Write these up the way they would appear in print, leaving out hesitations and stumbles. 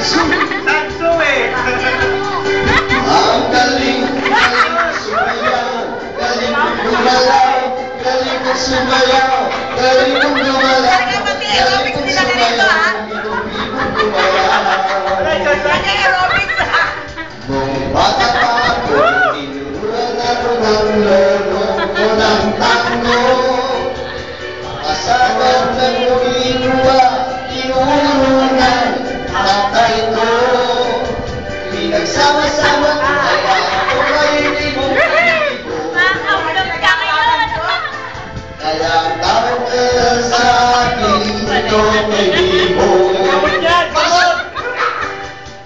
Tanso eh! Ang galing, galing sumayaw, galing kong gumalaw, galing kong sumayaw, galing kong gumalaw, galing kong sumayaw, ibig-ibig gumalaw. Nung bata pa ako, inuran ako ng lolo ko ng tango. Kasama ng inuwa, tinuro ng tatay ko. Pinagsama-sama kaya ako ay libo-libo. Kaya ang tawag ka sa akin, ito may libo.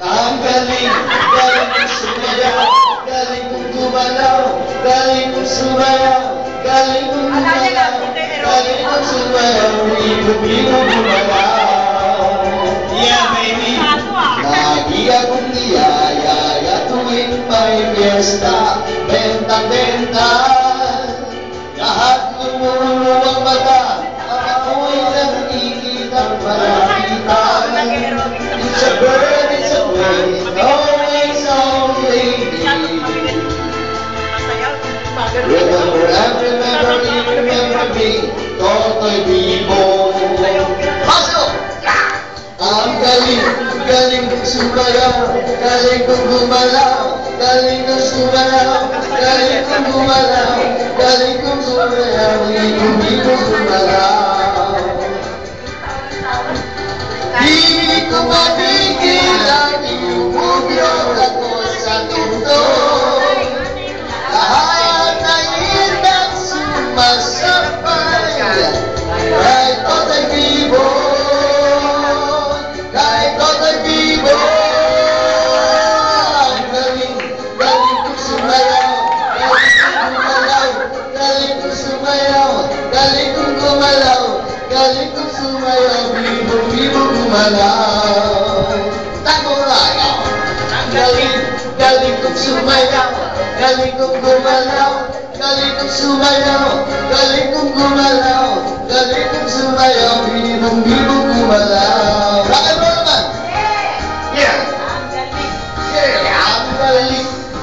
Ang galing, galing kong sumayaw, galing kong gumalaw, galing kong sumayaw, galing kong gumalaw, galing kong sumayaw, libo-libo gumalaw. Yeah, baby! Lagi akong niyayaya tuwing may fiesta, benta-benta. Lahat lumuluwang mata, ako'y nakikitang malapitan. It's a bird, it's a plane, always on lady. Remember, remember me, Totoy Bibo. Pasok! Ang galing, galing kong sumayaw, galing kong gumalaw, galing kong sumayaw, galing kong gumalaw, galing kong sumayaw, hindi ko gumalaw. Di ko mapigil ang iuugyong ako sa tundo. Lahat ng indang sumasapay, kahit Totoy Bibo. Ang galing, galing kong sumayaw, galing kong gumalaw, galing kong sumayaw, galing kong gumalaw, galing kong sumayaw, bibo-bibo gumalaw. Tagorayo! Ang galing, galing kong sumayaw, galing kong gumalaw, galing kong sumayaw, galing kong gumalaw, galing kong sumayaw, bibo-bibo gumalaw. Rock and roll naman!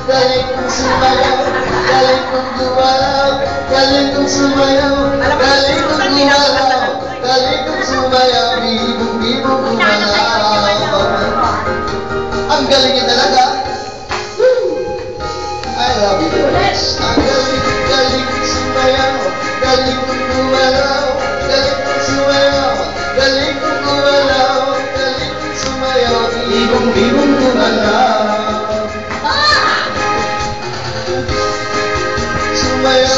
Galing kong sumayaw, galing kong gumalaw, galing kong sumayaw, galing kong gumalaw, galing kong sumayaw, bibo-bibo gumalaw. Ang galing niya talaga. I love you guys. Ang galing, galing kong sumayaw, galing kong gumalaw, galing kong sumayaw, galing kong gumalaw, galing kong sumayaw, bibo-bibo gumalaw. Galing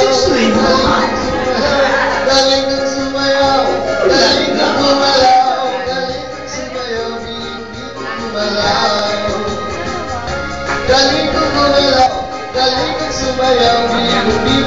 kong sumayaw, galing kong gumalaw, galing kong sumayaw, bibo-bibo gumalaw. Galing kong gumalaw, galing kong sumayaw, bibo-bibo